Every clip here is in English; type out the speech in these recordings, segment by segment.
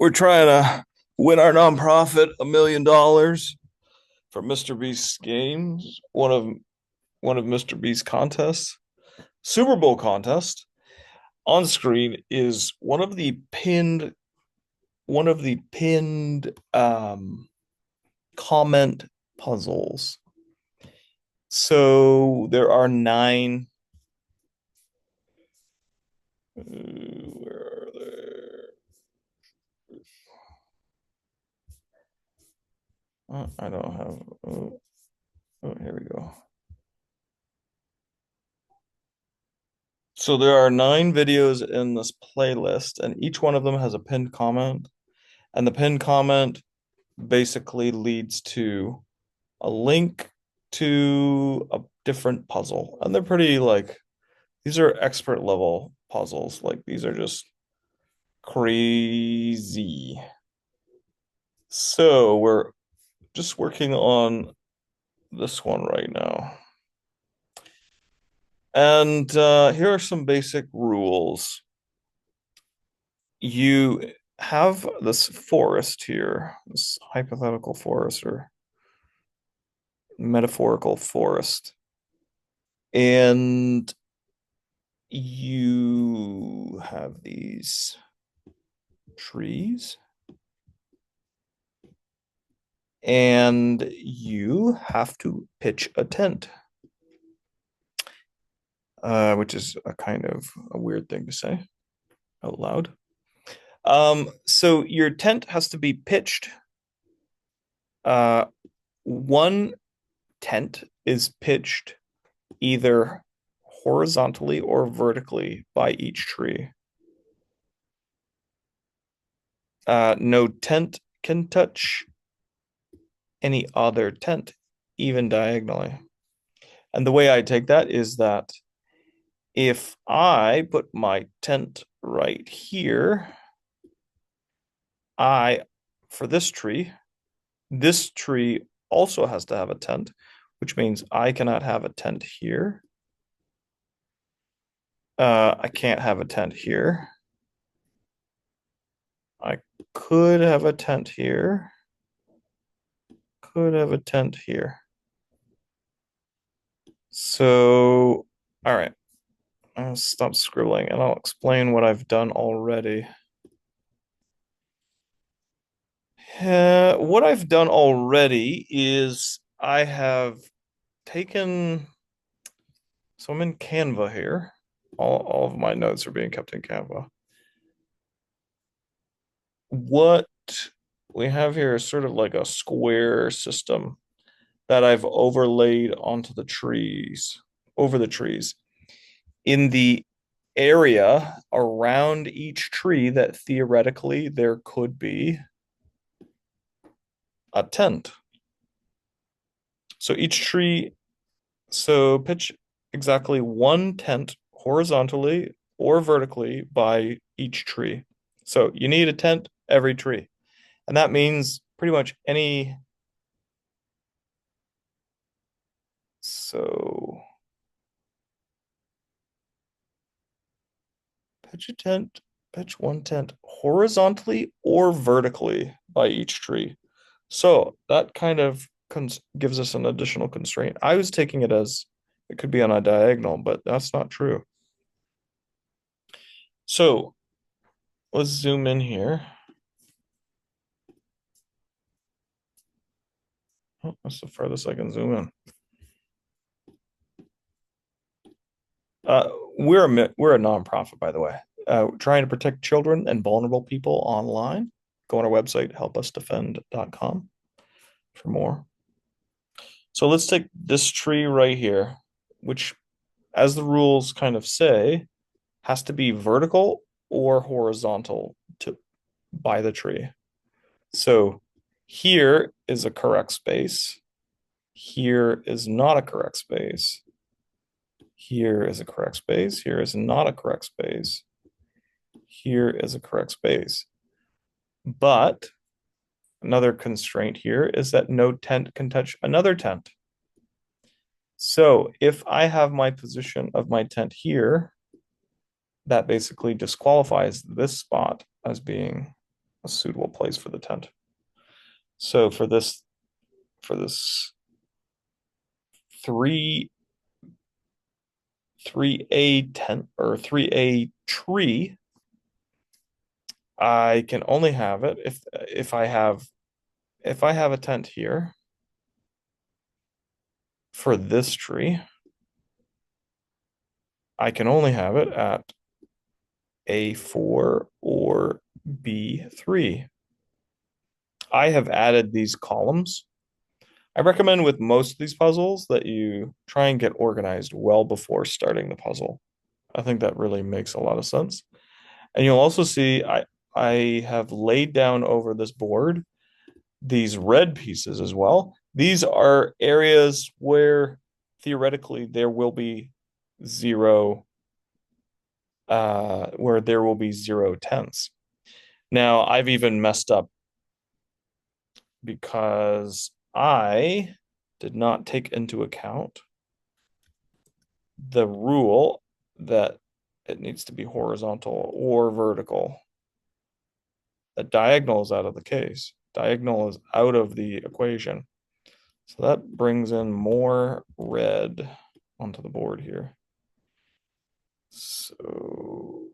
We're trying to win our nonprofit $1 million for Mr. Beast's games. One of Mr. Beast's contests, Super Bowl contest. On screen is one of the pinned comment puzzles. So there are nine. Where are they? I don't have. Here we go. So there are nine videos in this playlist, and each one of them has a pinned comment. And the pinned comment basically leads to a link to a different puzzle. And they're pretty like, these are expert level puzzles. Like, these are just crazy. So we're just working on this one right now. And here are some basic rules. You have this forest here, this hypothetical forest or metaphorical forest, and you have these trees, and you have to pitch a tent, which is a kind of a weird thing to say out loud. So your tent has to be pitched. One tent is pitched either horizontally or vertically by each tree. No tent can touch any other tent, even diagonally. And the way I take that is that if I put my tent right here, for this tree also has to have a tent, which means I cannot have a tent here. I can't have a tent here. I could have a tent here. Could have a tent here. So, all right. I'll stop scribbling and I'll explain what I've done already. What I've done already is I have taken, so I'm in Canva here. All of my notes are being kept in Canva. What we have here is sort of like a square system that I've overlaid onto the trees, over the trees. In the area around each tree that theoretically there could be a tent. So each tree, so pitch exactly one tent horizontally or vertically by each tree. So you need a tent every tree. And that means pretty much any. So pitch a tent, pitch one tent horizontally or vertically by each tree. So that kind of gives us an additional constraint. I was taking it as it could be on a diagonal, but that's not true. So let's zoom in here. Oh, that's the farthest I can zoom in. Uh, we're a nonprofit, by the way, trying to protect children and vulnerable people online. Go on our website, HelpUsDefend.com for more. So let's take this tree right here, which, as the rules kind of say, has to be vertical or horizontal to by the tree. So here is a correct space. Here is not a correct space. Here is a correct space. Here is not a correct space. Here is a correct space. But another constraint here is that no tent can touch another tent. So if I have my position of my tent here, that basically disqualifies this spot as being a suitable place for the tent. So for this three 3A tent or 3A tree, I can only have it if I have a tent here for this tree, I can only have it at A4 or B3. I have added these columns. I recommend with most of these puzzles that you try and get organized well before starting the puzzle. I think that really makes a lot of sense. And you'll also see I have laid down over this board these red pieces as well. These are areas where theoretically there will be zero where there will be zero tents. Now, I've even messed up because I did not take into account the rule that it needs to be horizontal or vertical. The diagonal is out of the case. Diagonal is out of the equation. So that brings in more red onto the board here. So,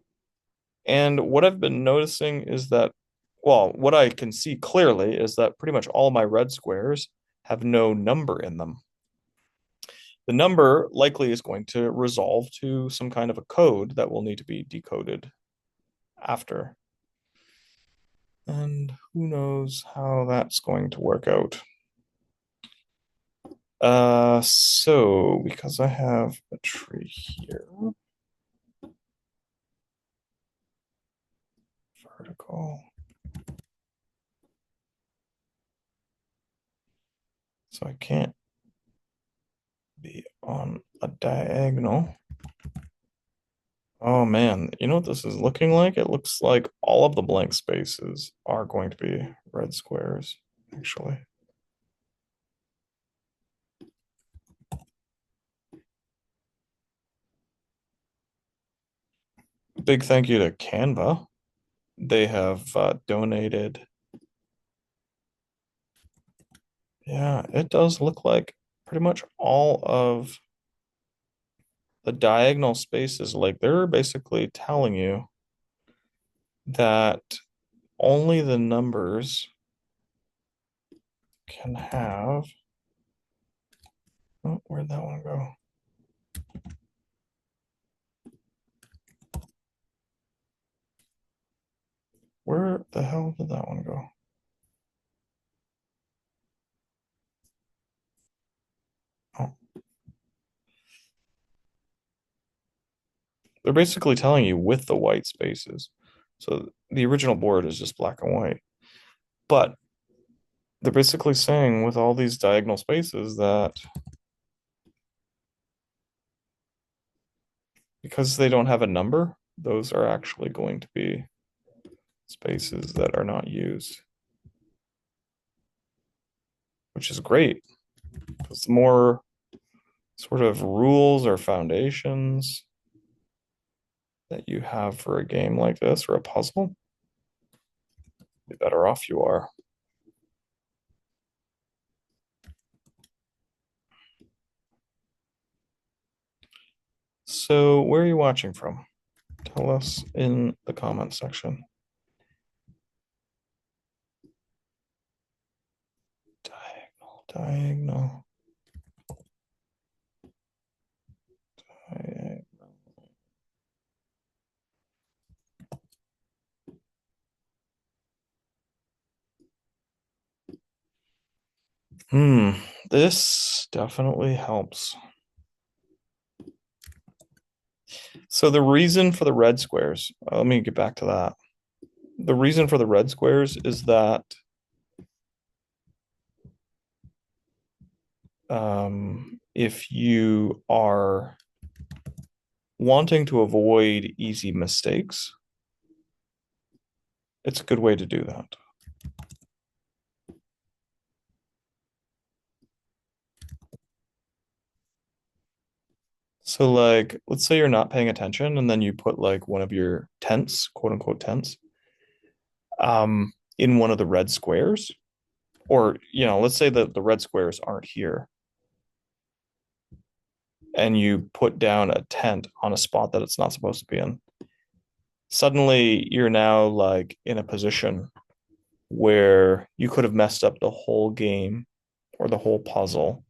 and what I've been noticing is that, well, what I can see clearly is that pretty much all my red squares have no number in them. The number likely is going to resolve to some kind of a code that will need to be decoded after. And who knows how that's going to work out. So because I have a tree here, vertical. So I can't be on a diagonal. Oh man, you know what this is looking like? It looks like all of the blank spaces are going to be red squares, actually. Big thank you to Canva. They have donated. Yeah, it does look like pretty much all of the diagonal spaces, like they're basically telling you that only the numbers can have. Oh, where'd that one go? Where the hell did that one go? Oh, they're basically telling you with the white spaces. So the original board is just black and white. But they're basically saying with all these diagonal spaces that because they don't have a number, those are actually going to be spaces that are not used, which is great because the more sort of rules or foundations that you have for a game like this or a puzzle, the better off you are. So, where are you watching from? Tell us in the comment section. Diagonal, diagonal, diagonal. This definitely helps. So the reason for the red squares, let me get back to that. The reason for the red squares is that if you are wanting to avoid easy mistakes, it's a good way to do that. So like, let's say you're not paying attention and then you put like one of your tents, quote unquote tents. in one of the red squares, or let's say that the red squares aren't here, and you put down a tent on a spot that it's not supposed to be in, suddenly you're now like in a position where you could have messed up the whole game or the whole puzzle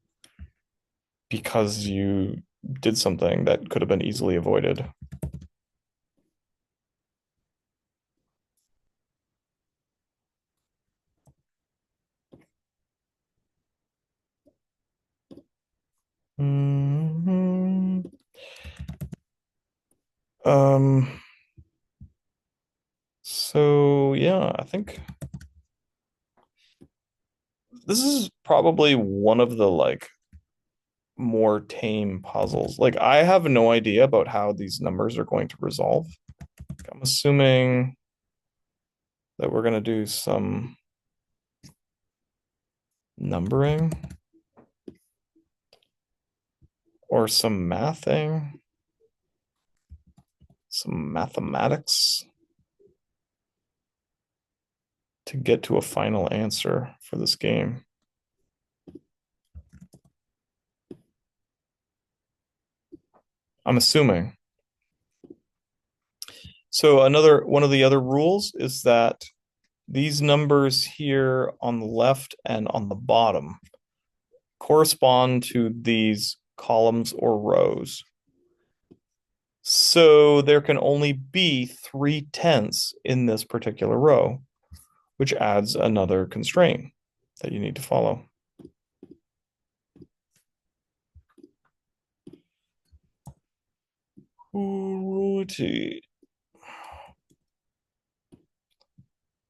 because you did something that could have been easily avoided. Mhm. Um, so yeah, I think this is probably one of the like more tame puzzles. Like I have no idea about how these numbers are going to resolve. I'm assuming that we're going to do some numbering or some mathing, some mathematics to get to a final answer for this game. I'm assuming. So another one of the other rules is that these numbers here on the left and on the bottom correspond to these columns or rows. So there can only be 3/10 in this particular row, which adds another constraint that you need to follow. Alrighty.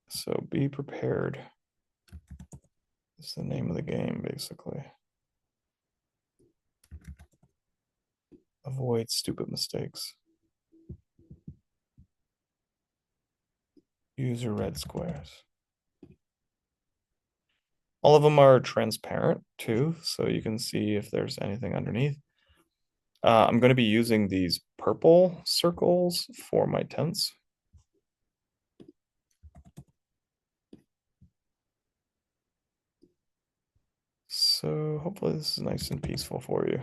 So be prepared. It's the name of the game, basically. Avoid stupid mistakes. Use your red squares. All of them are transparent too, so you can see if there's anything underneath. I'm going to be using these purple circles for my tents. So hopefully this is nice and peaceful for you.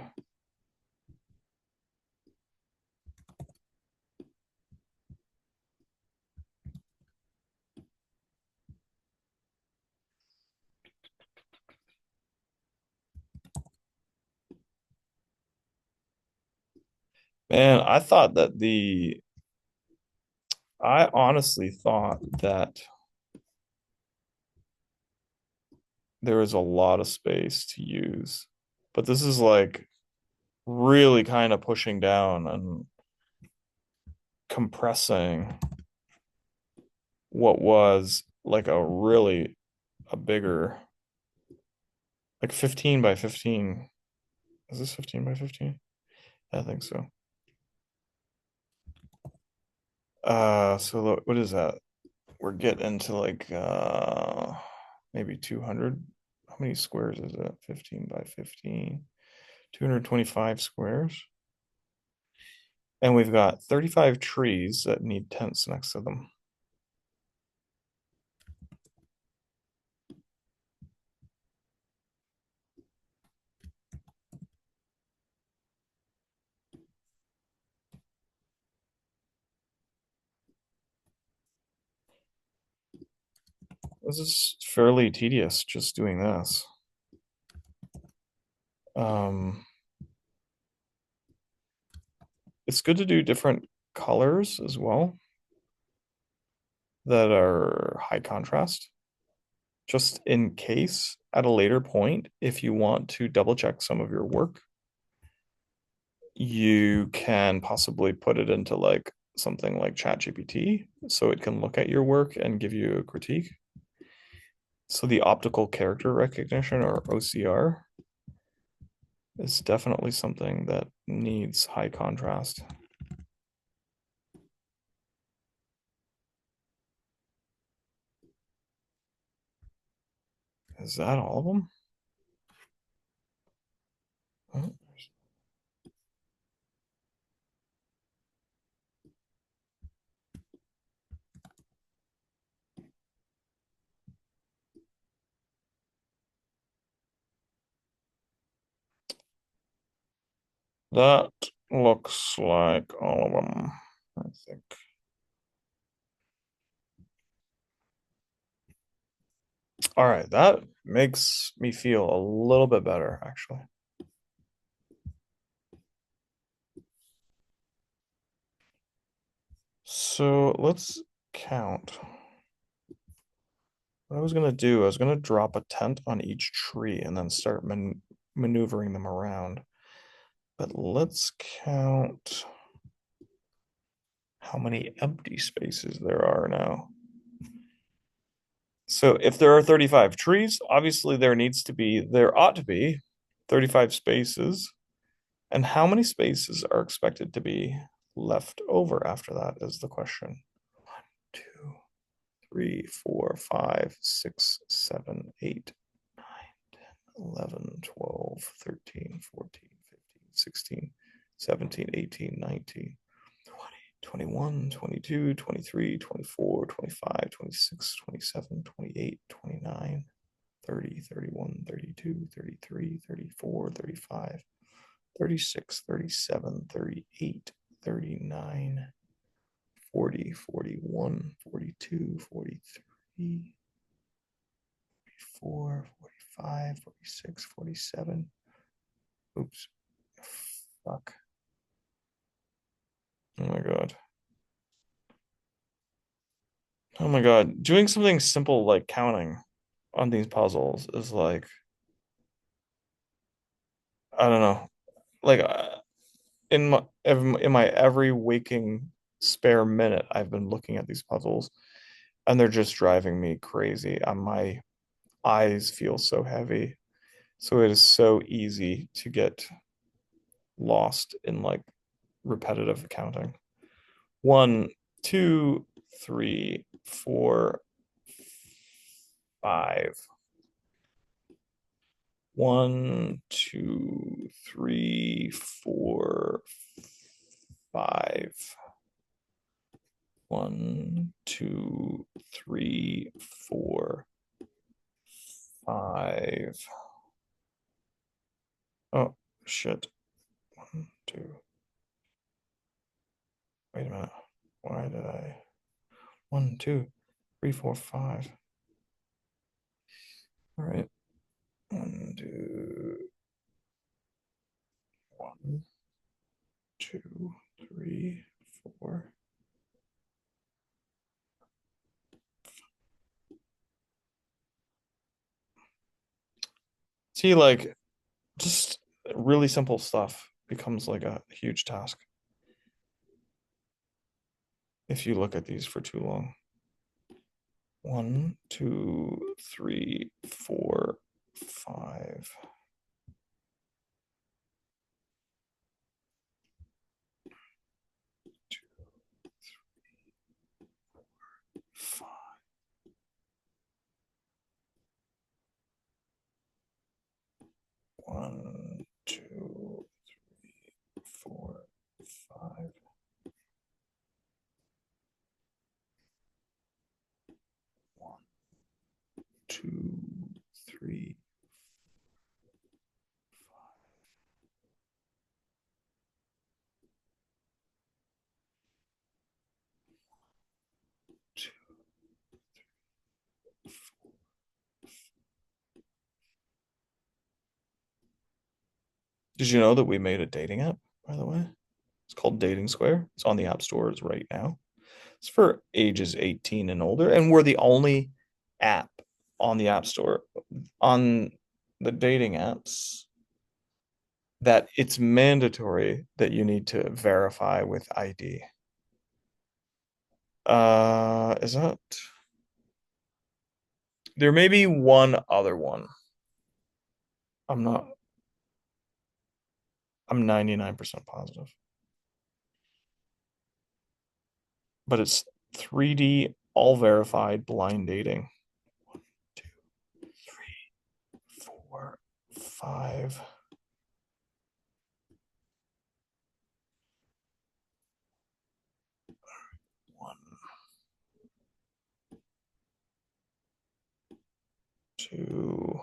Man, I honestly thought that there was a lot of space to use, but this is like really kind of pushing down and compressing what was like a bigger, like 15 by 15. Is this 15 by 15? I think so. So what is that? We're getting to like maybe 200. How many squares is it? 15 by 15. 225 squares. And we've got 35 trees that need tents next to them. This is fairly tedious just doing this. Um, it's good to do different colors as well that are high contrast, just in case at a later point, if you want to double check some of your work, you can possibly put it into like something like ChatGPT so it can look at your work and give you a critique. So the optical character recognition, or OCR, is definitely something that needs high contrast. Is that all of them? Oh, That looks like all of them, I think. All right, that makes me feel a little bit better, actually. So let's count. What I was gonna do, I was gonna drop a tent on each tree and then start maneuvering them around. But let's count how many empty spaces there are now. So if there are 35 trees, obviously there ought to be 35 spaces. And how many spaces are expected to be left over after that is the question. 2, 3, 4, 5, 6, 7, 8, 9, 10, 11, 12, 13, 14, 15, 16, 17, 18, 19, 20, 21, 22, 23, 24, 25, 26, 27, 28, 29, 30, 31, 32, 33, 34, 35, 36, 37, 38, 39, 40, 41, 42, 43, 44, 45, 46, 47. Oops. Fuck. Oh my God. Oh my God. Doing something simple like counting on these puzzles is like, I don't know. Like in my every waking spare minute, I've been looking at these puzzles and they're just driving me crazy. My eyes feel so heavy. So it is so easy to get lost in like repetitive counting. One, two, three, four, five. One, two, three, four, five. One, two, three, four, five. Oh, shit. One, two. Wait a minute. Why did I? One, two, three, four, five. All right. One, two, one, two, three, four. See, like, just really simple stuff becomes like a huge task if you look at these for too long. One, two, three, four, five. Two, five. One, two, three, four, five. One, two, three, two, four. Did you know that we made a dating app, by the way? It's called Dating Square. It's on the app stores right now. It's for ages 18 and older, and we're the only app on the App Store on the dating apps that it's mandatory that you need to verify with ID. Is that there may be one other one. I'm not, I'm 99% positive, but it's 3D all verified blind dating. One, two, three, four, five. One, two,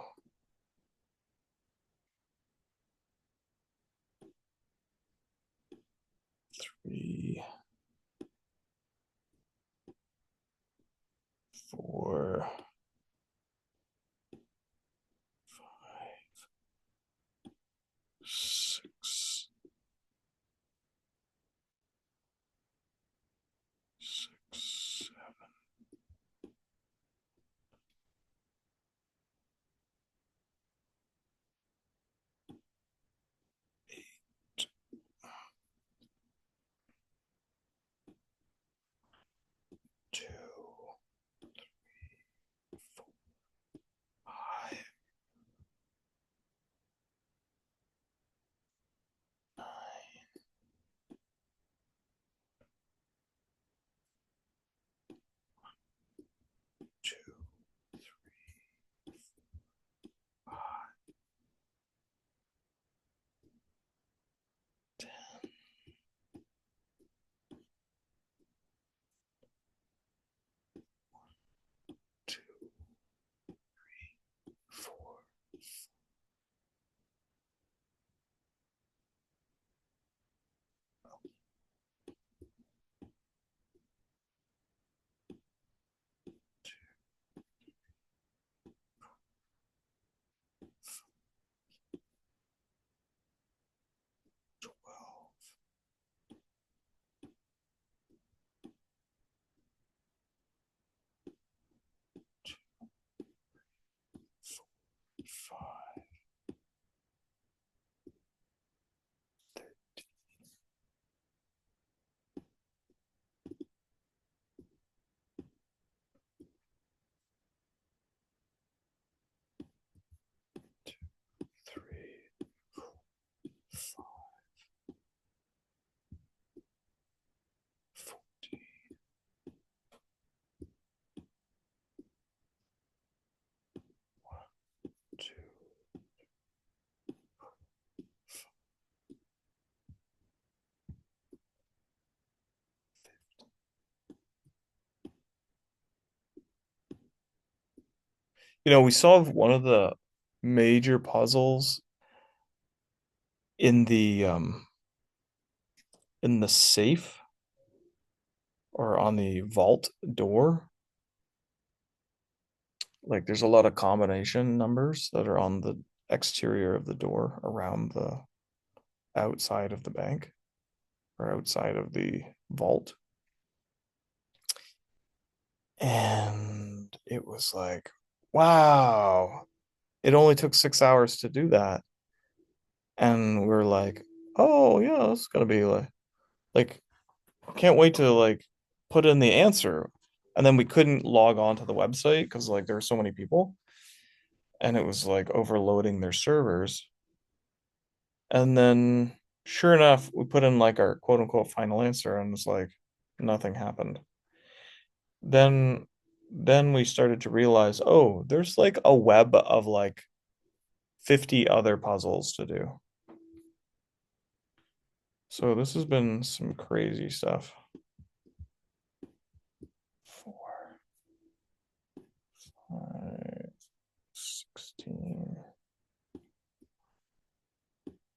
We solved one of the major puzzles in the safe or on the vault door. Like there's a lot of combination numbers that are on the exterior of the door around the outside of the bank or outside of the vault. And it was like, wow, it only took 6 hours to do that. And we are like, oh yeah, it's gonna be like can't wait to like put in the answer. And then we couldn't log on to the website because like there were so many people and it was like overloading their servers. And then sure enough, we put in like our quote unquote final answer and it's like nothing happened. Then then we started to realize, oh, there's like a web of like 50 other puzzles to do. So this has been some crazy stuff. 4, 5, 16,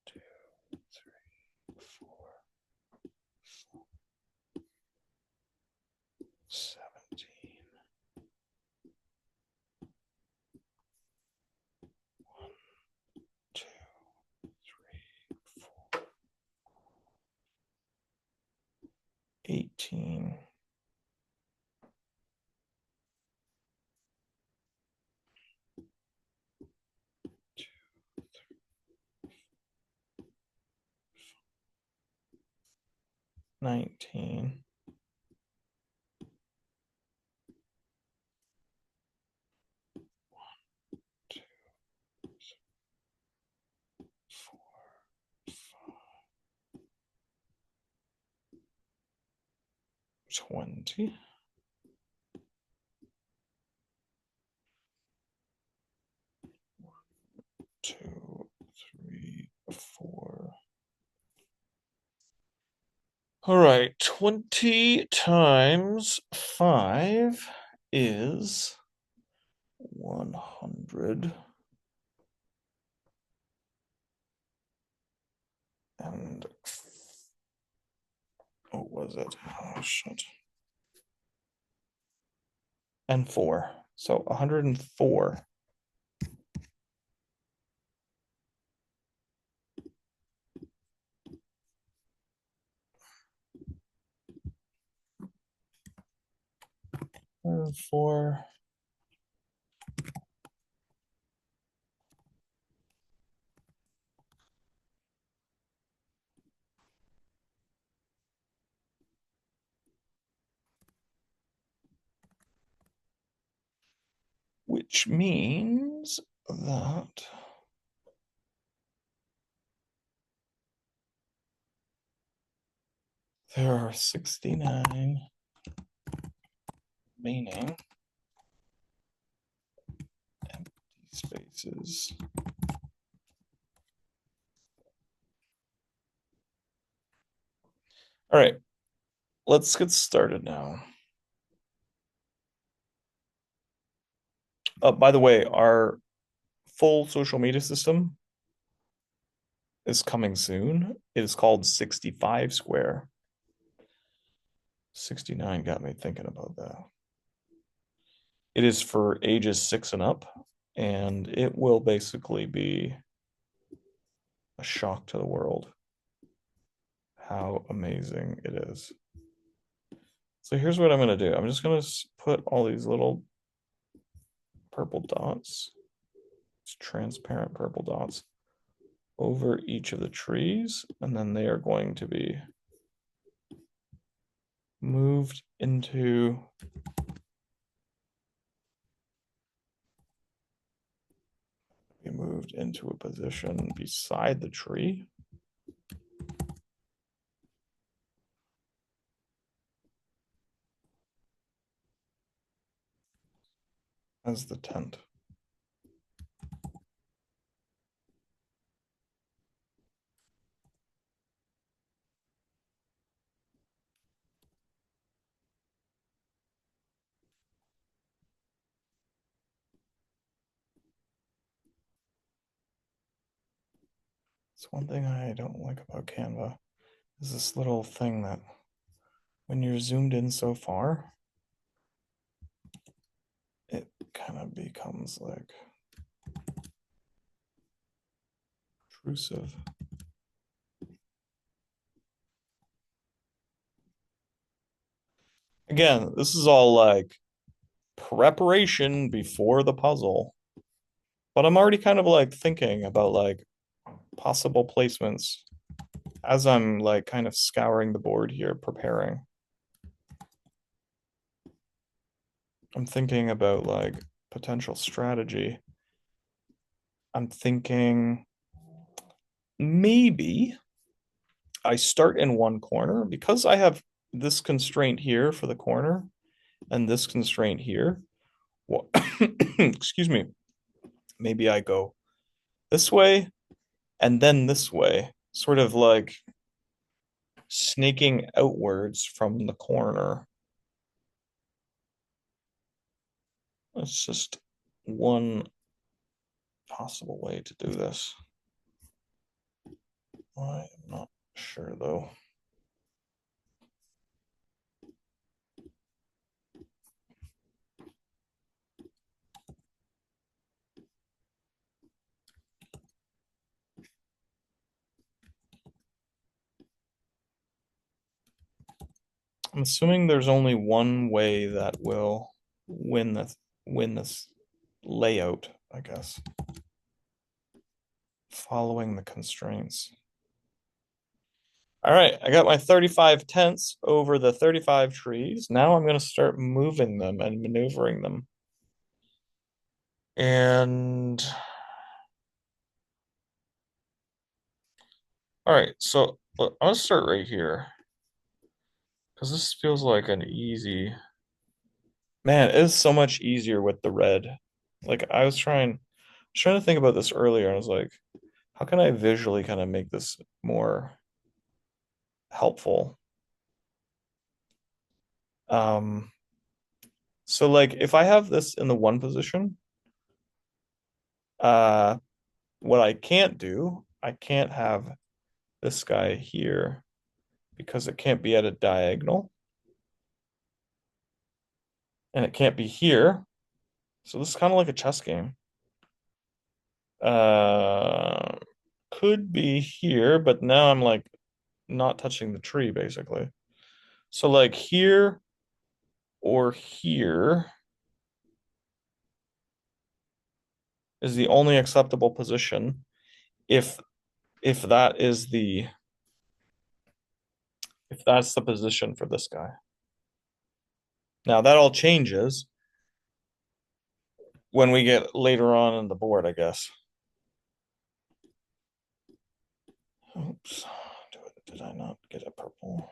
2, 3, 4, 17, 1, 2, 3, 4, 18, 2, 19, 2, 4, 20, 2, 3, 4. All right, 20 times 5 is 100. And what was it? Oh, shit. And 4. So 104. And 4. Which means that there are 69 remaining empty spaces. All right, let's get started now. By the way, our full social media system is coming soon. It is called 65 Square. 69 got me thinking about that. It is for ages 6 and up, and it will basically be a shock to the world how amazing it is. So here's what I'm going to do. I'm just going to put all these little purple dots, these transparent purple dots, over each of the trees, and then they are going to be moved into a position beside the tree as the tent. It's one thing I don't like about Canva is this little thing that when you're zoomed in so far, it kind of becomes like intrusive. Again, this is all like preparation before the puzzle. But I'm already kind of like thinking about like possible placements as I'm like kind of scouring the board here, preparing. I'm thinking about like potential strategy. I'm thinking maybe I start in one corner because I have this constraint here for the corner and this constraint here. Well, excuse me. Maybe I go this way and then this way, sort of like snaking outwards from the corner. That's just one possible way to do this. I'm not sure though. I'm assuming there's only one way that will win this layout, I guess. Following the constraints. All right, I got my 35 tents over the 35 trees. Now I'm going to start moving them and maneuvering them. And all right, so I'll start right here because this feels like an easy. Man, it is so much easier with the red. Like I was trying to think about this earlier, and I was like, how can I visually kind of make this more helpful? Um, so like if I have this in the one position, uh, what I can't do, I can't have this guy here because it can't be at a diagonal, and it can't be here. So this is kind of like a chess game. Uh, could be here, but now I'm like not touching the tree basically. So like here or here is the only acceptable position if if that is the if that's the position for this guy. Now that all changes when we get later on in the board, I guess. Oops. Did I not get a purple?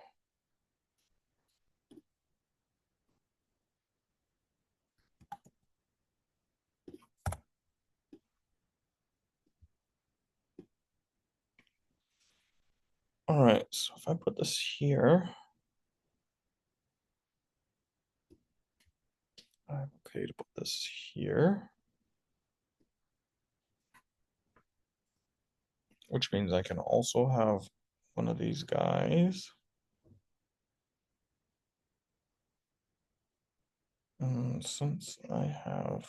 All right, so if I put this here, I'm okay to put this here, which means I can also have one of these guys. And since I have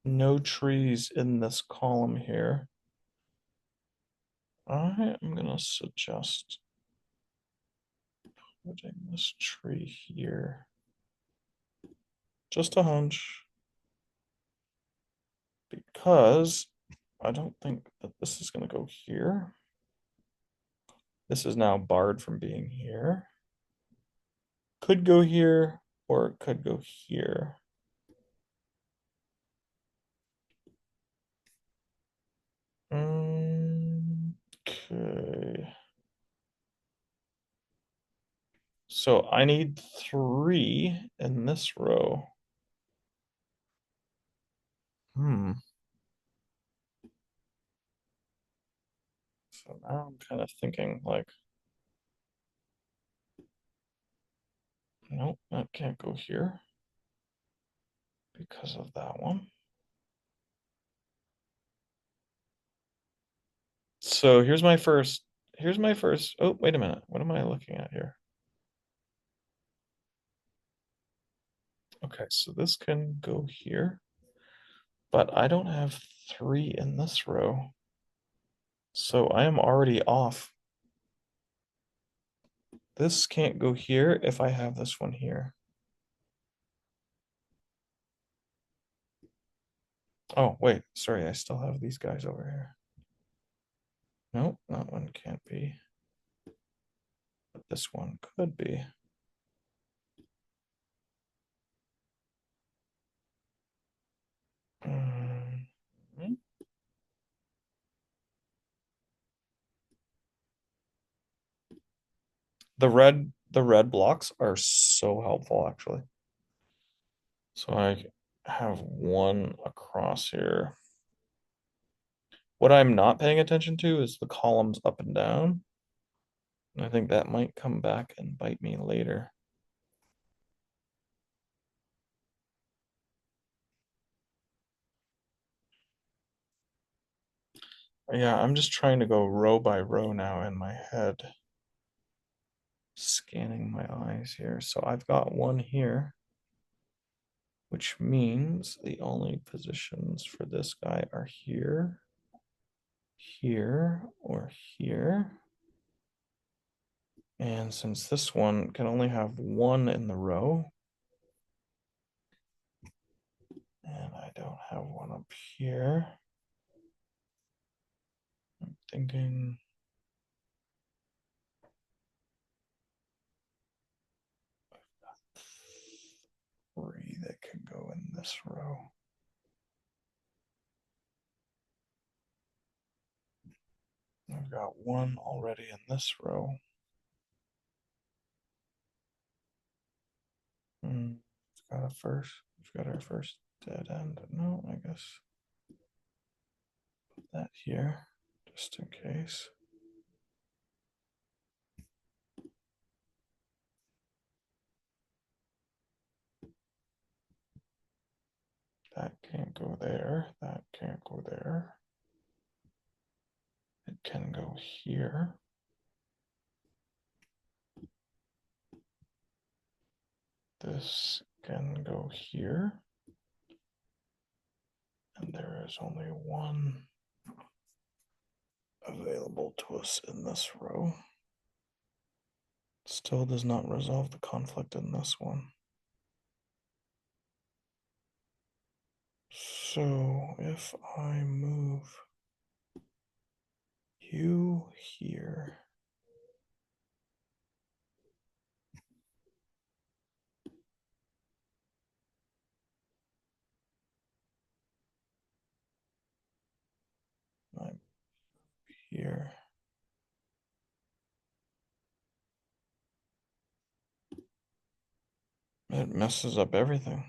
no trees in this column here, I am going to suggest putting this tree here. Just a hunch. Because I don't think that this is going to go here. This is now barred from being here. Could go here, or it could go here. Okay. So I need 3 in this row. Hmm. So now I'm kind of thinking like, nope, that can't go here because of that one. So here's my first. Oh, wait a minute. What am I looking at here? Okay, so this can go here, but I don't have three in this row. So I am already off. This can't go here if I have this one here. Oh, wait, sorry, I still have these guys over here. Nope, that one can't be. But this one could be. Mm, the red blocks are so helpful actually. So I have one across here. What I'm not paying attention to is the columns up and down. And I think that might come back and bite me later. Yeah, I'm just trying to go row by row now in my head, scanning my eyes here. So I've got one here, which means the only positions for this guy are here, here, or here. And since this one can only have one in the row, and I don't have one up here, I'm thinking three that can go in this row. I've got one already in this row. We've got a first. We've got our first dead end. No, I guess put that here just in case. That can't go there. That can't go there. It can go here. This can go here. And there is only one available to us in this row. Still does not resolve the conflict in this one. So if I move you here, I'm here. It messes up everything.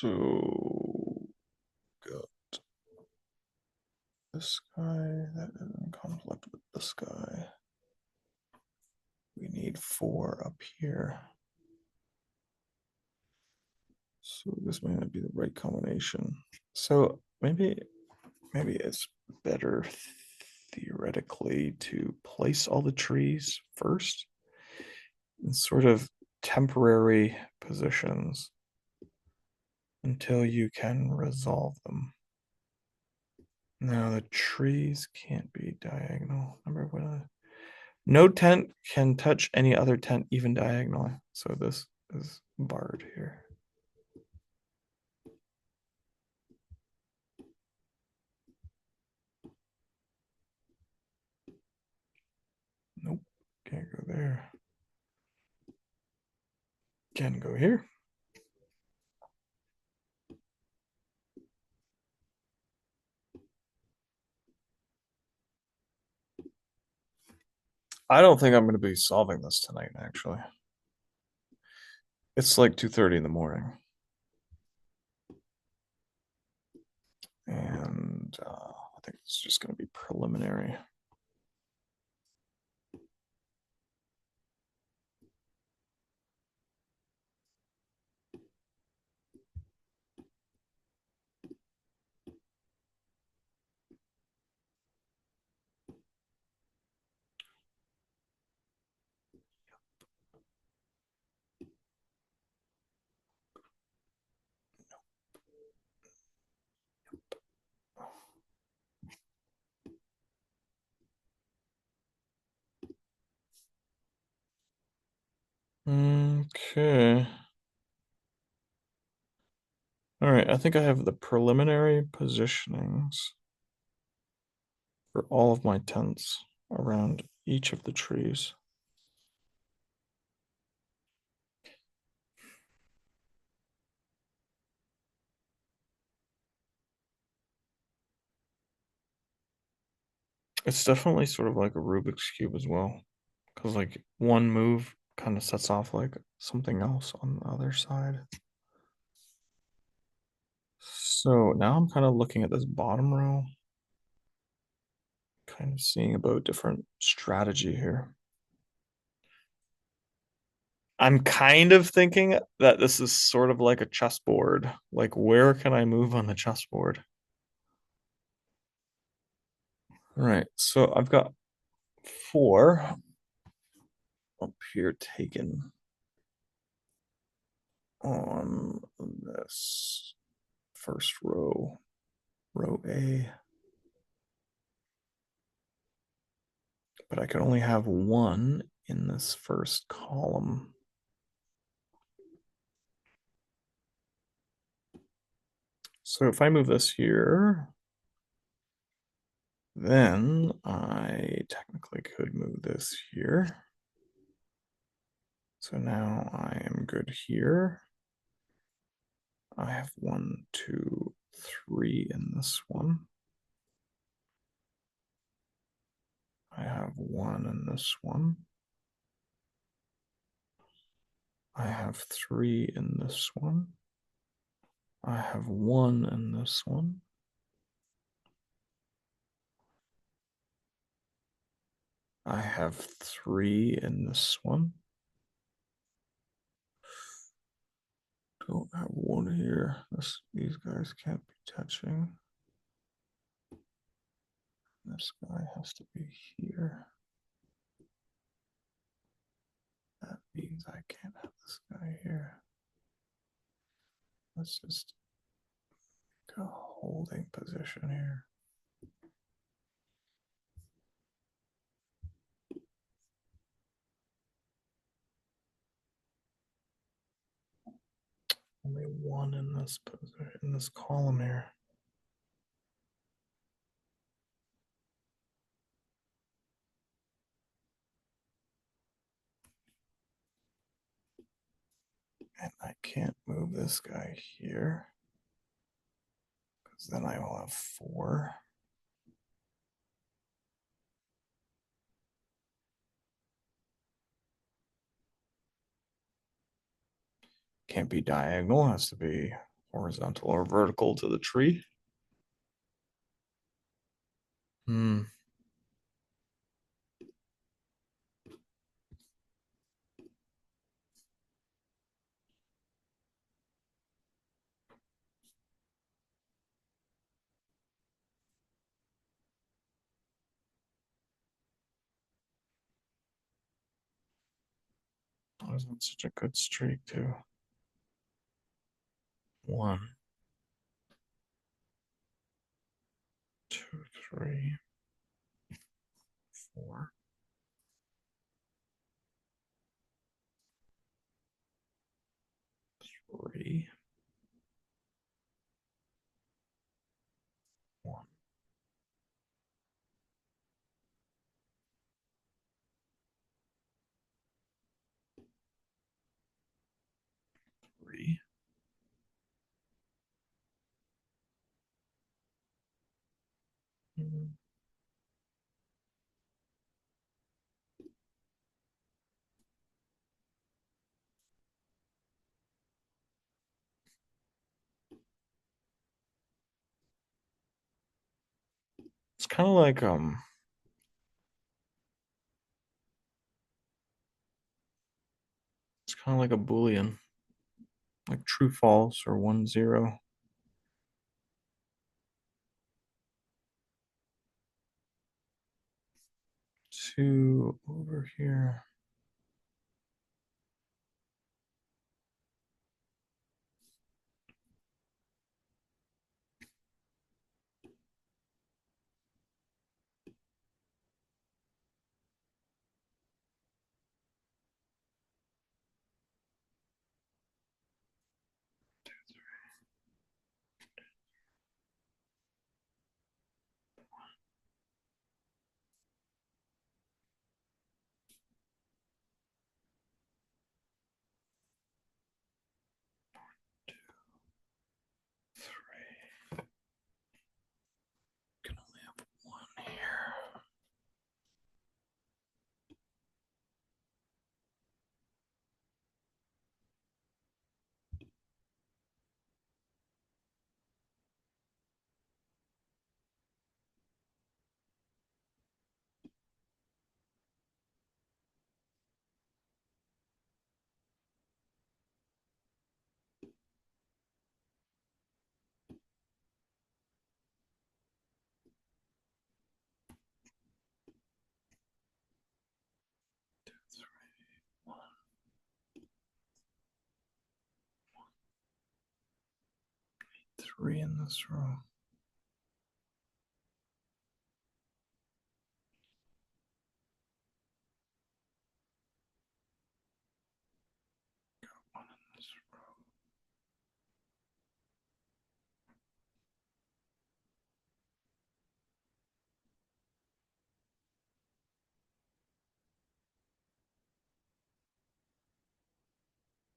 So got this guy that is in conflict with this guy. We need four up here. So this may not be the right combination. So maybe it's better theoretically to place all the trees first in sort of temporary positions until you can resolve them. Now the trees can't be diagonal. Remember what? No tent can touch any other tent, even diagonally. So this is barred here. Nope, can't go there. Can go here. I don't think I'm going to be solving this tonight, actually. It's like 2:30 in the morning. And I think it's just going to be preliminary. Okay. All right, I think I have the preliminary positionings for all of my tents around each of the trees. It's definitely sort of like a Rubik's Cube as well, because like one move kind of sets off like something else on the other side. So now I'm kind of looking at this bottom row, kind of seeing about different strategy here. I'm kind of thinking that this is sort of like a chessboard. Like, where can I move on the chessboard? All right, so I've got four up here taken on this first row, row A. But I can only have one in this first column. So if I move this here, then I technically could move this here. So now I am good here. I have 1, 2, 3 in this one. I have 1 in this one. I have 3 in this one. I have 1 in this one. I have 3 in this one. Don't have 1 here. These guys can't be touching. This guy has to be here. That means I can't have this guy here. Let's just make a holding position here. Only 1 in this position, in this column here. And I can't move this guy here, because then I will have 4. Can't be diagonal, has to be horizontal or vertical to the tree. Hmm. Wasn't such a good streak too. 1, 2, 3, 4. 3, 1, 3. Hmm. kind of like it's kind of like a Boolean, like true false or 1 0. Two over here. Three. Can only have one here. One, 3 in this row. One in this row.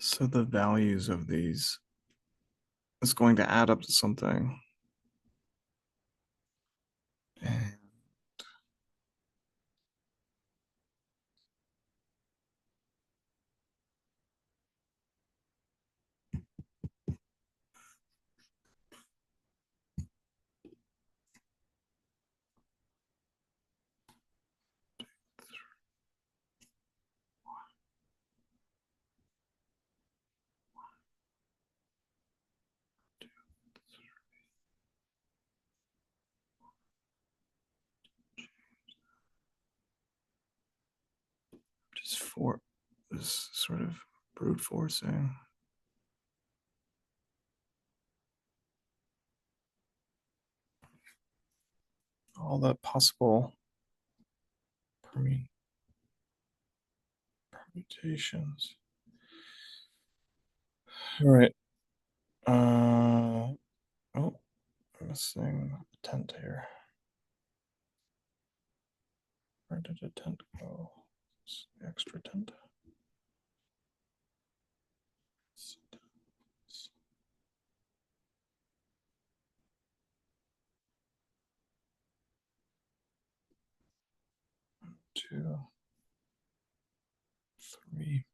So the values of these is going to add up to something. And 4 is sort of brute forcing. All the possible permutations. All right. Oh, I'm missing a tent here. Where did a tent go? It's the extra tent. Two, 3.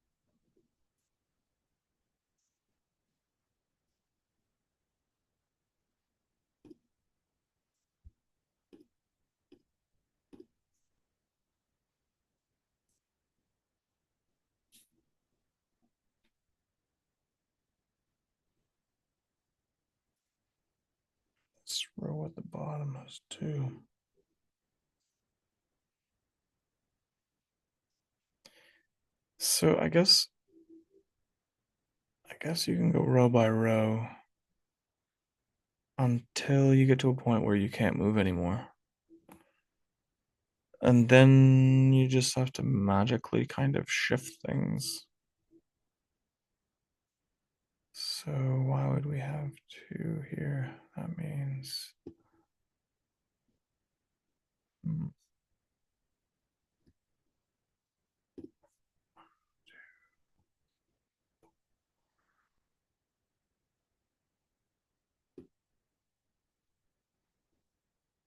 This row at the bottom has 2. So I guess you can go row by row until you get to a point where you can't move anymore. And then you just have to magically kind of shift things. So why would we have 2 here? That means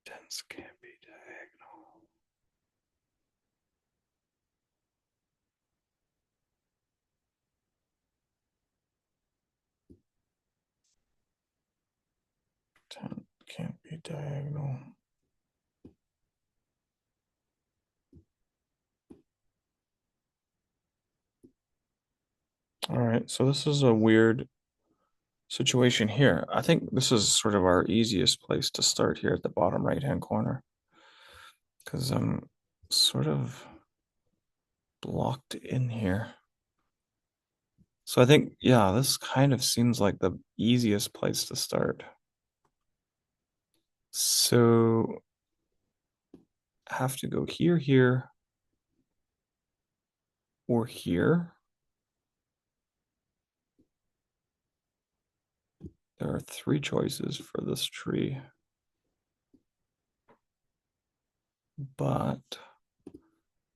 tens can't be diagonal. Ten can't be diagonal. right, so this is a weird situation here. I think this is sort of our easiest place to start here at the bottom right-hand corner because I'm sort of blocked in here. So I think, yeah, this kind of seems like the easiest place to start. So I have to go here, here, or here. There are three choices for this tree, but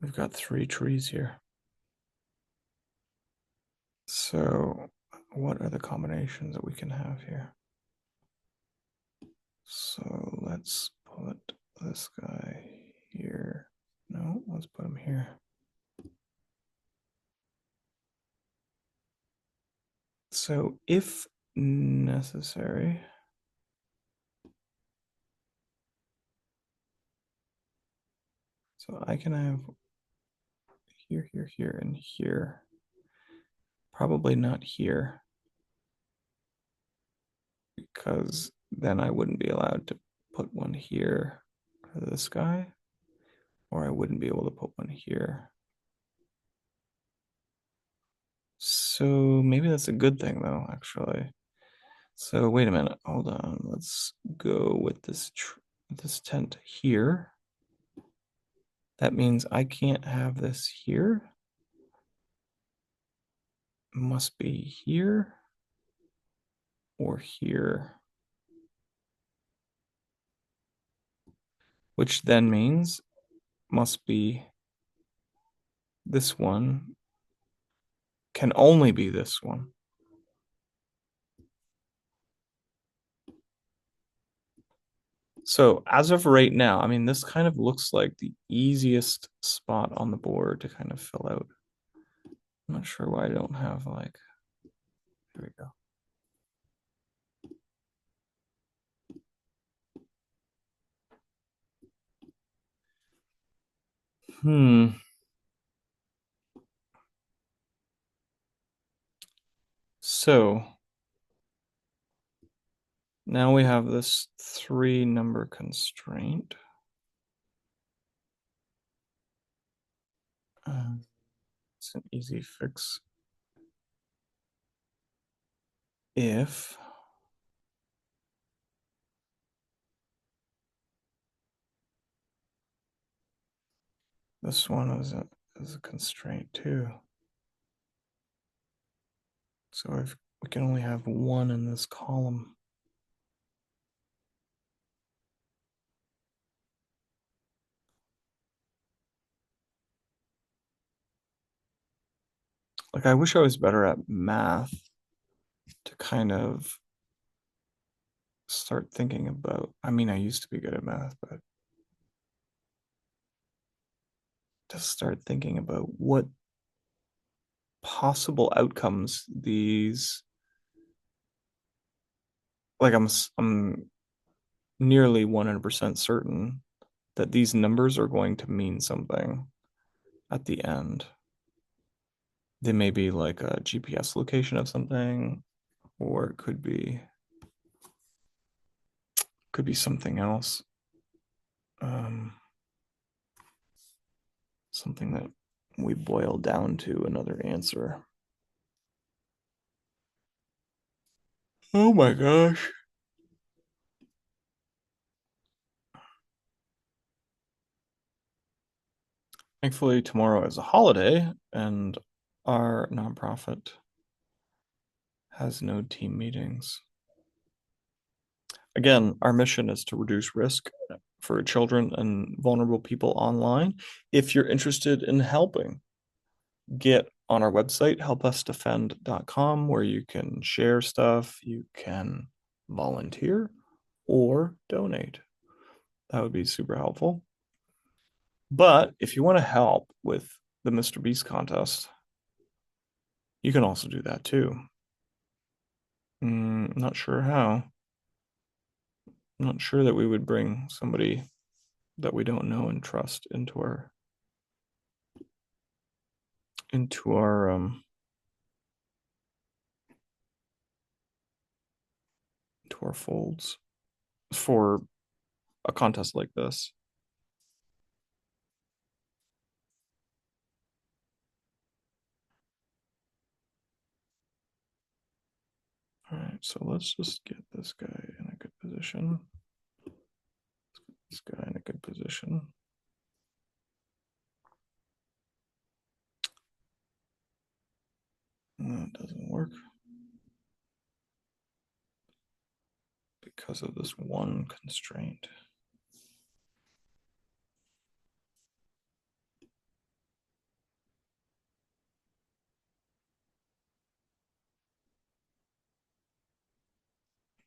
we've got three trees here. So what are the combinations that we can have here? So let's put this guy here. No, let's put him here. So if necessary, so I can have here, here, here, and here. Probably not here, because then I wouldn't be allowed to put one here for this guy, or I wouldn't be able to put one here. So maybe that's a good thing though, actually. So wait a minute, hold on. Let's go with this tent here. That means I can't have this here. It must be here or here. Which then means must be this one, can only be this one. So as of right now, I mean, this kind of looks like the easiest spot on the board to kind of fill out. I'm not sure why I don't have like, here we go. So now we have this 3-number constraint. It's an easy fix. If this one is a constraint too. So if we can only have one in this column. Like I wish I was better at math to kind of start thinking about. I mean, I used to be good at math, but to start thinking about what possible outcomes these, like I'm nearly 100% certain that these numbers are going to mean something at the end. They may be like a GPS location of something, or it could be something else. Something that we boil down to another answer. Oh my gosh. Thankfully, tomorrow is a holiday and our nonprofit has no team meetings. Again, our mission is to reduce risk for children and vulnerable people online. If you're interested in helping, get on our website, HelpUsDefend.com, where you can share stuff, you can volunteer or donate. That would be super helpful. But if you want to help with the Mr. Beast contest, you can also do that too. Not sure how. I'm not sure that we would bring somebody that we don't know and trust into our to our folds for a contest like this. All right, so let's just get this guy in a good position. This guy in a good position. That doesn't work because of this one constraint.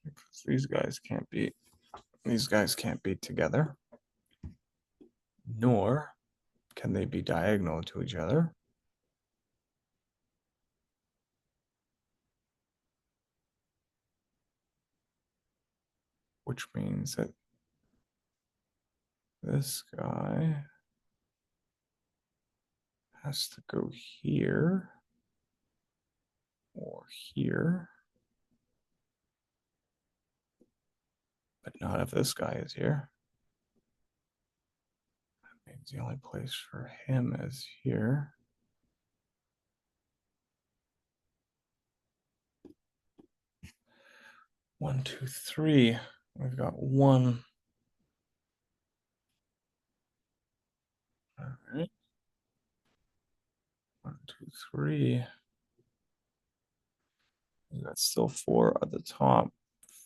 Because these guys can't be together, nor can they be diagonal to each other. Which means that this guy has to go here or here, but not if this guy is here. That means the only place for him is here. One, two, three. We've got one. All right. One, two, three. We've got still four at the top.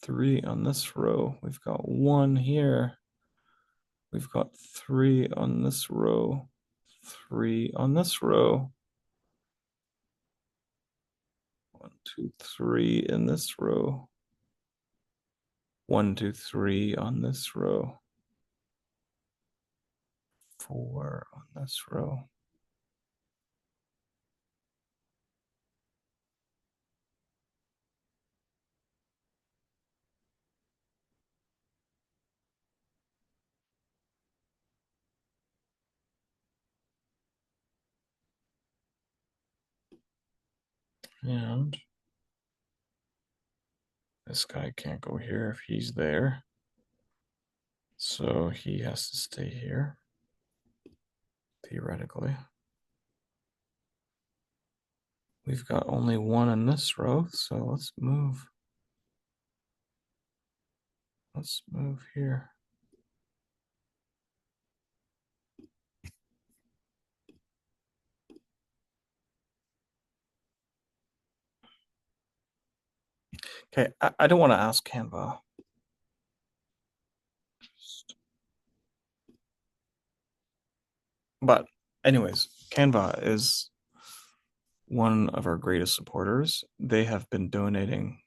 Three on this row. We've got one here. We've got three on this row. Three on this row. One, two, three in this row. One, two, three on this row. Four on this row. And this guy can't go here if he's there. So he has to stay here, theoretically. We've got only one in this row, so let's move. Let's move here. Okay, I don't want to ask Canva. But anyways, Canva is one of our greatest supporters. They have been donating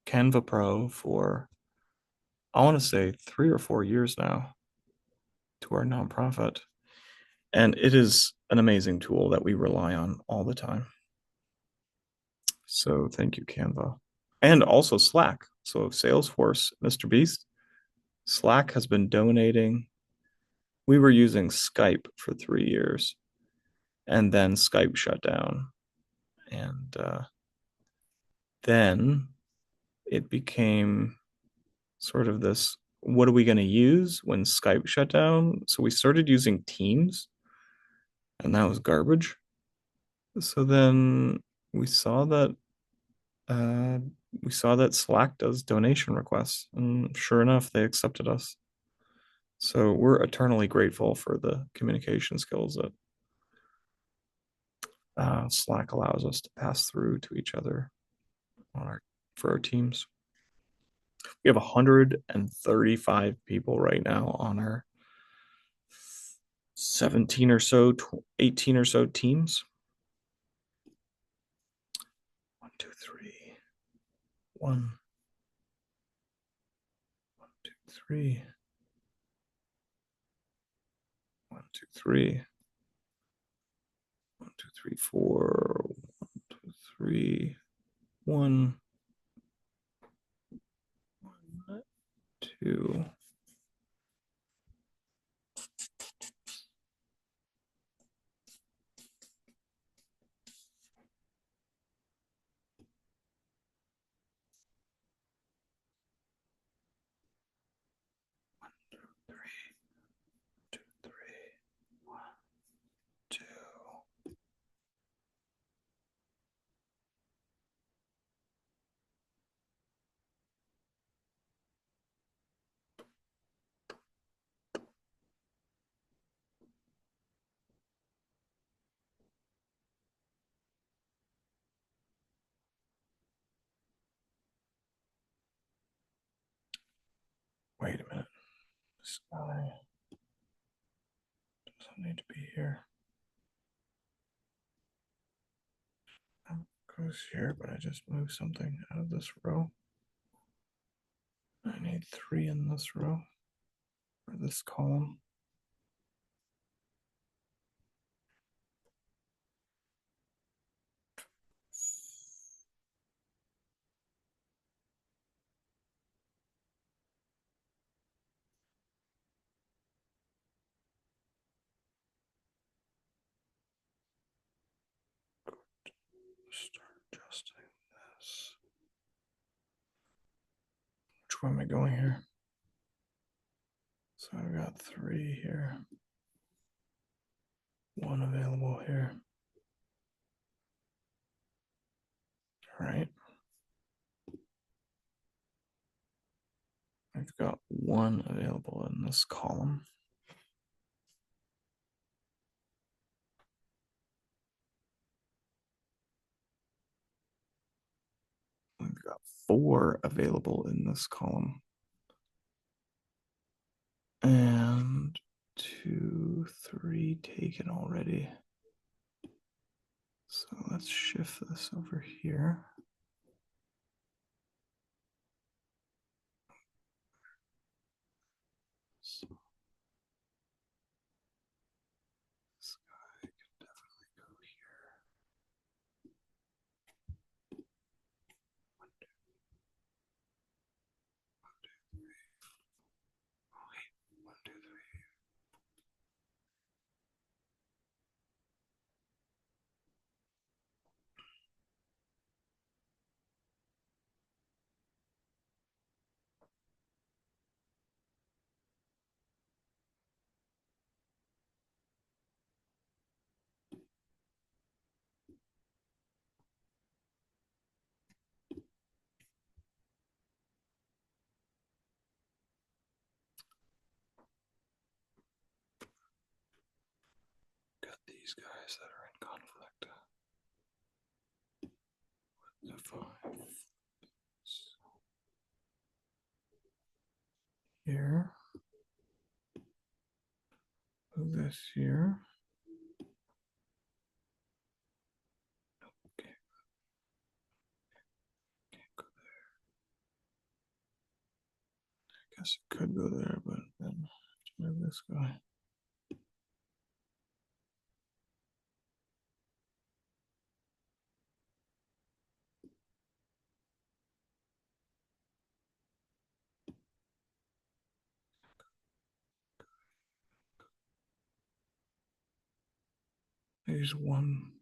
Canva Pro for, I want to say, 3 or 4 years now to our nonprofit. And it is an amazing tool that we rely on all the time. So thank you, Canva. And also Slack. So Salesforce, Mr. Beast, Slack has been donating. We were using Skype for 3 years, and then Skype shut down. And then it became sort of this, what are we going to use when Skype shut down? So we started using Teams, and that was garbage. So then we saw that Slack does donation requests, and sure enough, they accepted us. So we're eternally grateful for the communication skills that Slack allows us to pass through to each other for our teams. We have 135 people right now on our 17 or so, 18 or so teams. 1, 2, 3. 1, 2, 3. 1, 2, 3. 1, 2, 3, 4. 1, 2, 3. 1, 2. This guy doesn't need to be here. Goes here, but I just moved something out of this row. I need 3 in this row, or this column. Start adjusting this. Which way am I going here? So I've got 3 here. 1 available here. All right. I've got 1 available in this column. I've got 4 available in this column. And 2, 3 taken already. So let's shift this over here. So this guy can definitely go here. 1, 2, 1, 2, 3. Oh, wait. 1, 2, 3. Got these guys that are in conflict. The 5. Here. Move this here. Okay. Can't go there. I guess it could go there, but then I have to move this guy. There's 1.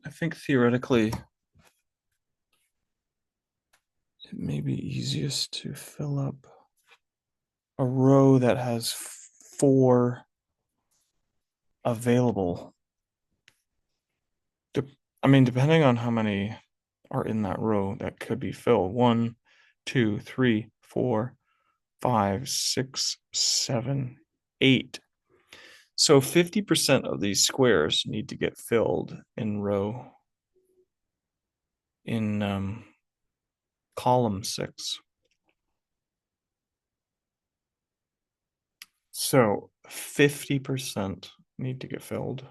I think theoretically it may be easiest to fill up a row that has 4 available. I mean, depending on how many are in that row, that could be filled. 1, 2, 3, 4, 5, 6, 7, 8. So 50% of these squares need to get filled in column 6. So 50% need to get filled.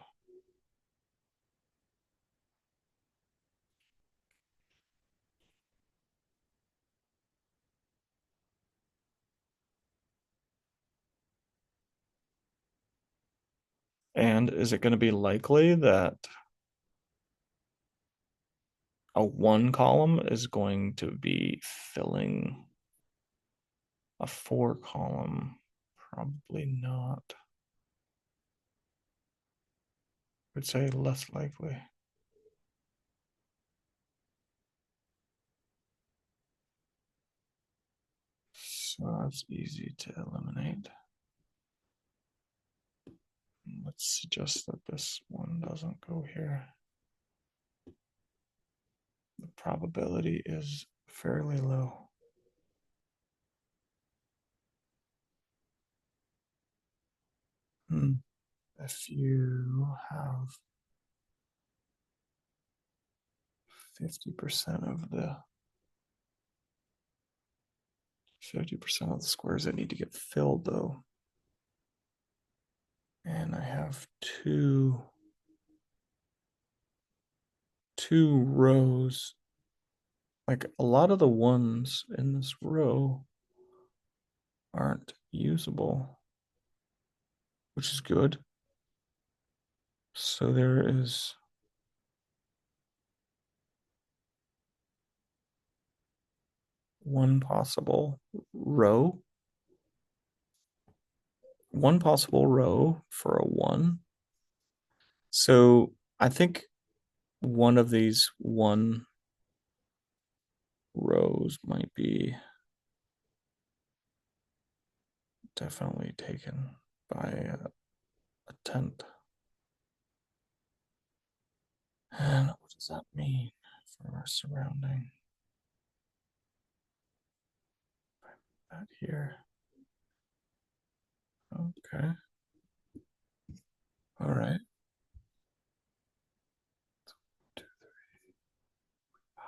And is it going to be likely that a 1 column is going to be filling a 4 column? Probably not. I would say less likely. So that's easy to eliminate. Let's suggest that this one doesn't go here. The probability is fairly low. If you have 50% of the 50% of the squares that need to get filled, though, and I have two rows. Like a lot of the ones in this row aren't usable, which is good. So there is one possible row for a one. So I think one of these one rows might be definitely taken by a tent. And what does that mean for our surrounding? That here. Okay. All right. 2, 3, 5.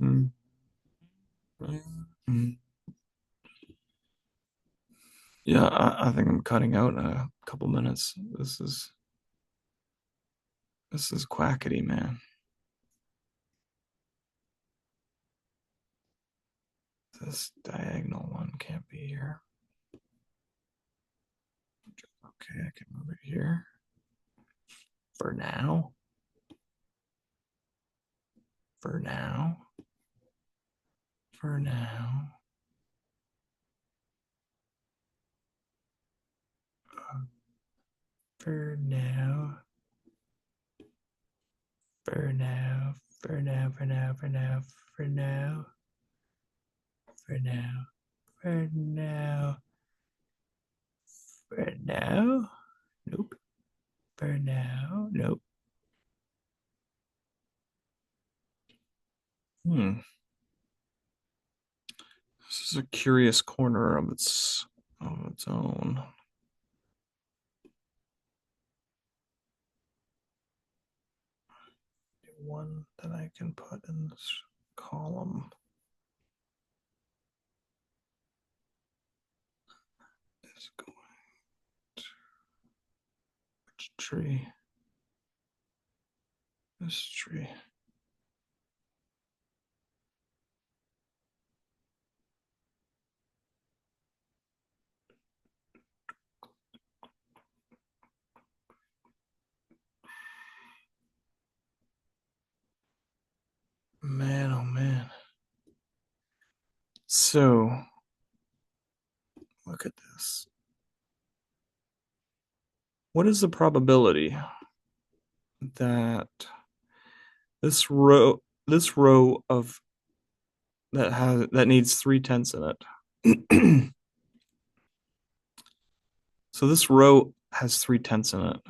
Mm. Mm. Yeah, I think I'm cutting out in a couple minutes. This is quackity, man. This diagonal one can't be here. Okay, I can move it here for now. For now. For now. For now. For now. For now. For now. For now. For now. For now. For now. For now. Nope. For now. Nope. This is a curious corner of its own. One that I can put in this column is going to which tree? This tree. Man, oh man. So, look at this. What is the probability that this row of that needs 3/10 in it? So this row has 3/10 in it.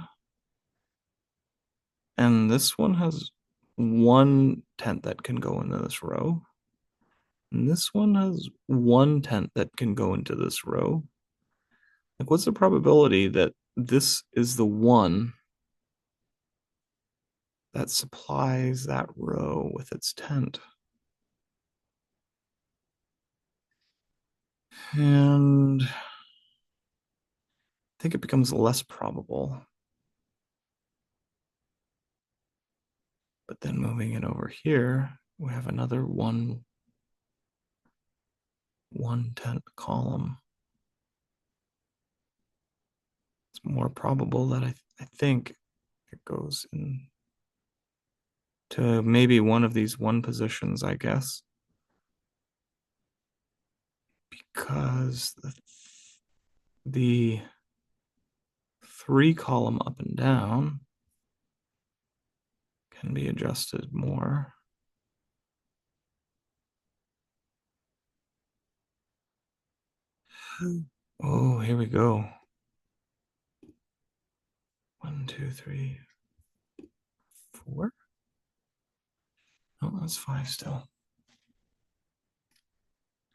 And this one has 1/10 that can go into this row. And this one has 1/10 that can go into this row. Like, what's the probability that this is the one that supplies that row with its tent? And I think it becomes less probable. But then moving it over here, we have another 1/10 column. It's more probable that I think it goes in to maybe one of these one positions, I guess, because the three column up and down can be adjusted more. Oh, here we go. 1, 2, 3, 4. Oh, that's 5 still.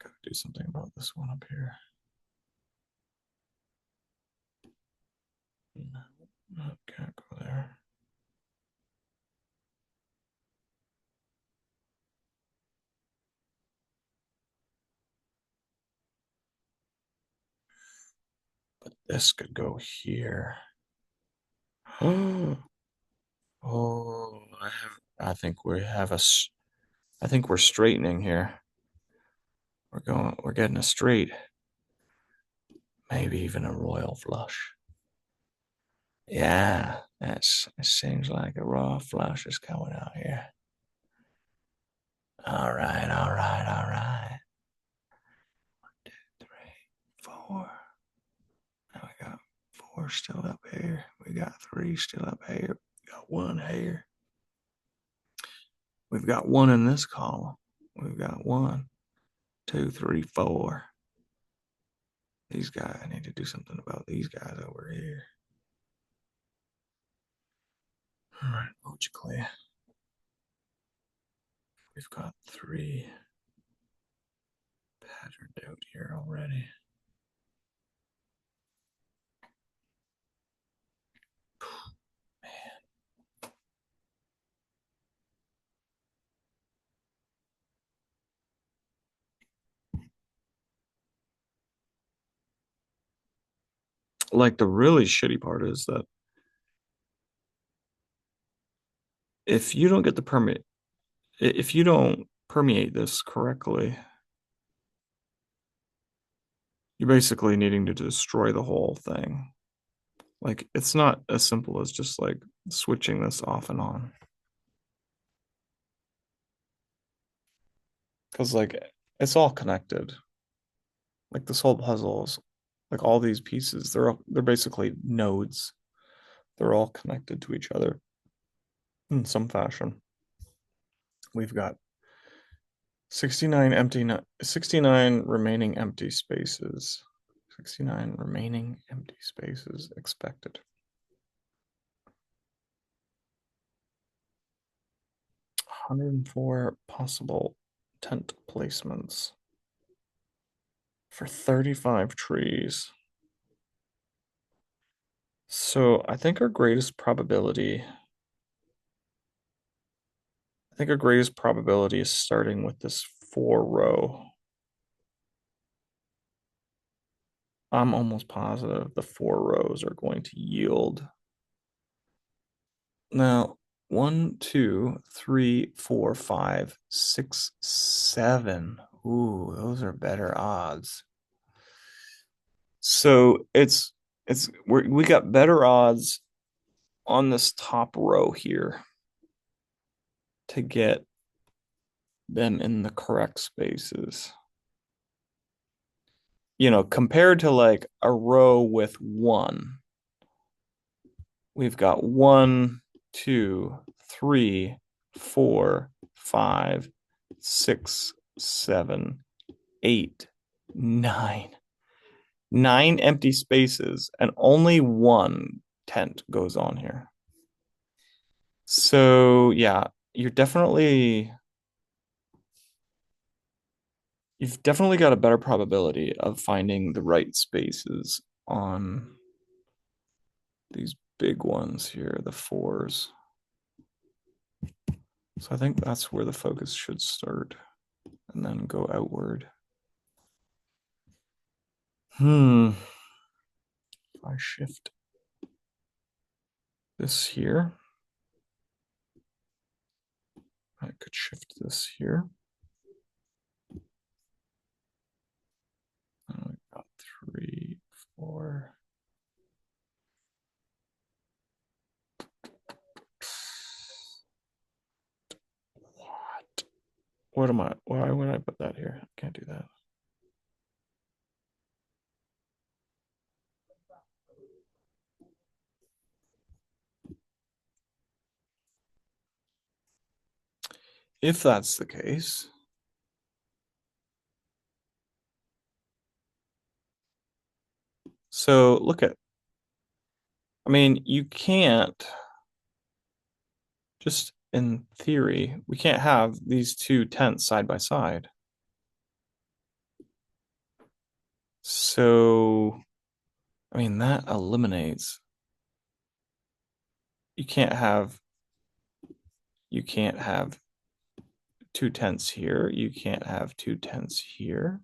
Gotta do something about this one up here. No, can't go there. But this could go here. Oh, I think I think we're straightening here. We're getting a straight. Maybe even a royal flush. Yeah, it seems like a royal flush is coming out here. All right, all right, all right. 1, 2, 3, 4. Now we got 4 still up here. We got 3 still up here. We got 1 here. We've got 1 in this column. We've got 1, 2, 3, 4. These guys, I need to do something about these guys over here. All right, logically, we've got 3 patterned out here already. Man. Like the really shitty part is that if you don't get the permit, if you don't permeate this correctly, you're basically needing to destroy the whole thing. Like it's not as simple as just like switching this off and on. Because like it's all connected. Like this whole puzzle is like all these pieces, they're basically nodes. They're all connected to each other in some fashion. We've got 69 remaining empty spaces. 69 remaining empty spaces expected. 104 possible tent placements for 35 trees. So I think our greatest probability is starting with this 4 row. I'm almost positive the 4 rows are going to yield. Now, 1, 2, 3, 4, 5, 6, 7. Ooh, those are better odds. So we got better odds on this top row here to get them in the correct spaces. You know, compared to like a row with 1, we've got 1, 2, 3, 4, 5, 6, 7, 8, 9. 9 empty spaces, and only 1 tent goes on here. So yeah, you've definitely got a better probability of finding the right spaces on these big ones here, the 4s. So I think that's where the focus should start and then go outward. If I shift this here, I could shift this here. And we've got 3, 4. What am I? Why would I put that here? I can't do that. If that's the case, so look at, I mean, you can't just in theory, we can't have these two tents side by side. So, I mean, that eliminates, you can't have, you can't have two tents here. You can't have two tents here.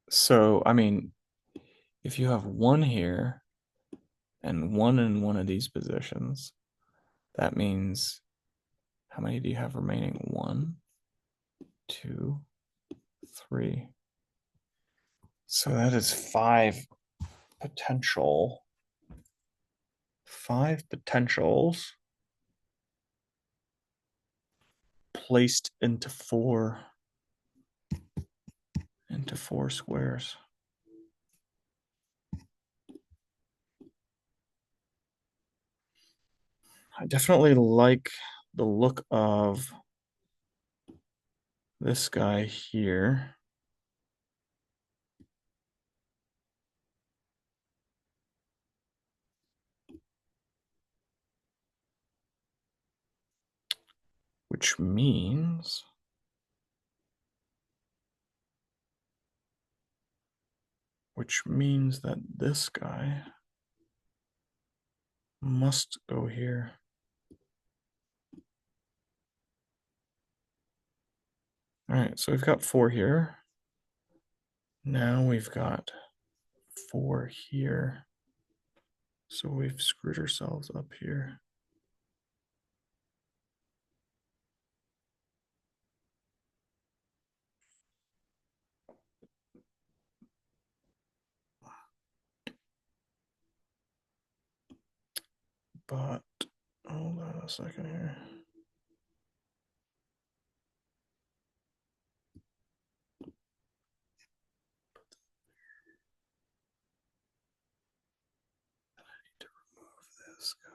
So, I mean, if you have one here and one in one of these positions, that means how many do you have remaining? One, two, three. So that is potential, five potentials placed into four squares. I definitely like the look of this guy here. Which means that this guy must go here. All right, so we've got four here. Now we've got four here. So we've screwed ourselves up here. But hold on a second here. I need to remove this guy.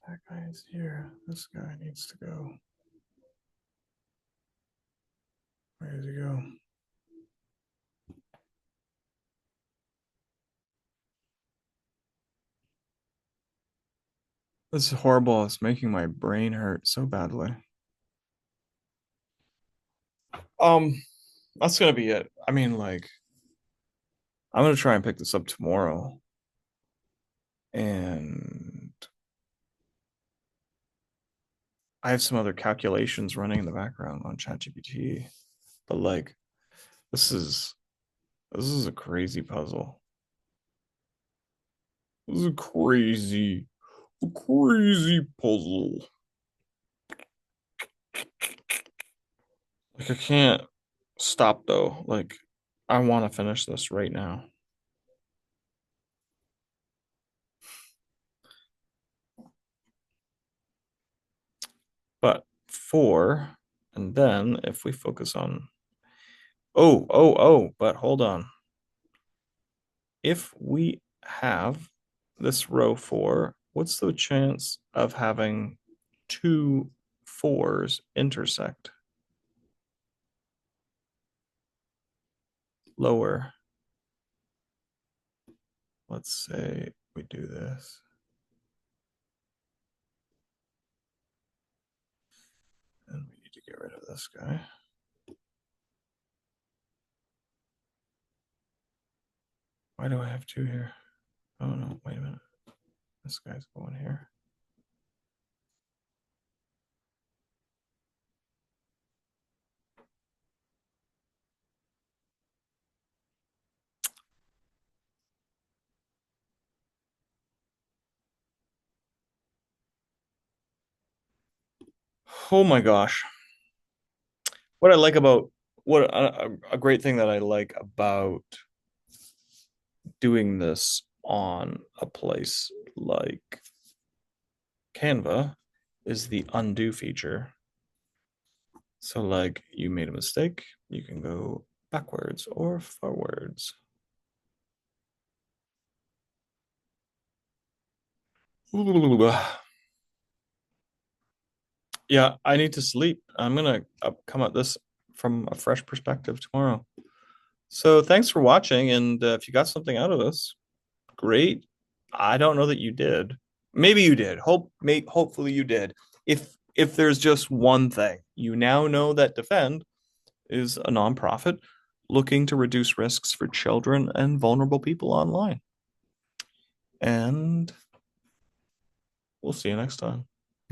That guy is here. This guy needs to go. Where does he go? This is horrible. It's making my brain hurt so badly. Um, that's gonna be it. I mean, like, I'm gonna try and pick this up tomorrow, and I have some other calculations running in the background on ChatGPT. But like, this is this is a crazy puzzle. This is a crazy puzzle. Like, I can't stop though. Like, I want to finish this right now. But four, and then if we focus on, but hold on. If we have this row four, what's the chance of having two fours intersect? Lower. Let's say we do this. And we need to get rid of this guy. Why do I have two here? Oh no, wait a minute. This guy's going here. Oh my gosh. What I like about what a great thing that I like about doing this on a place like Canva is the undo feature. So, like, you made a mistake, you can go backwards or forwards. Yeah, I need to sleep. I'm gonna come at this from a fresh perspective tomorrow. So, thanks for watching, and if you got something out of this, great. I don't know that you did. Maybe you did. Hopefully you did. If there's just one thing, you now know that Defend is a nonprofit looking to reduce risks for children and vulnerable people online. And we'll see you next time.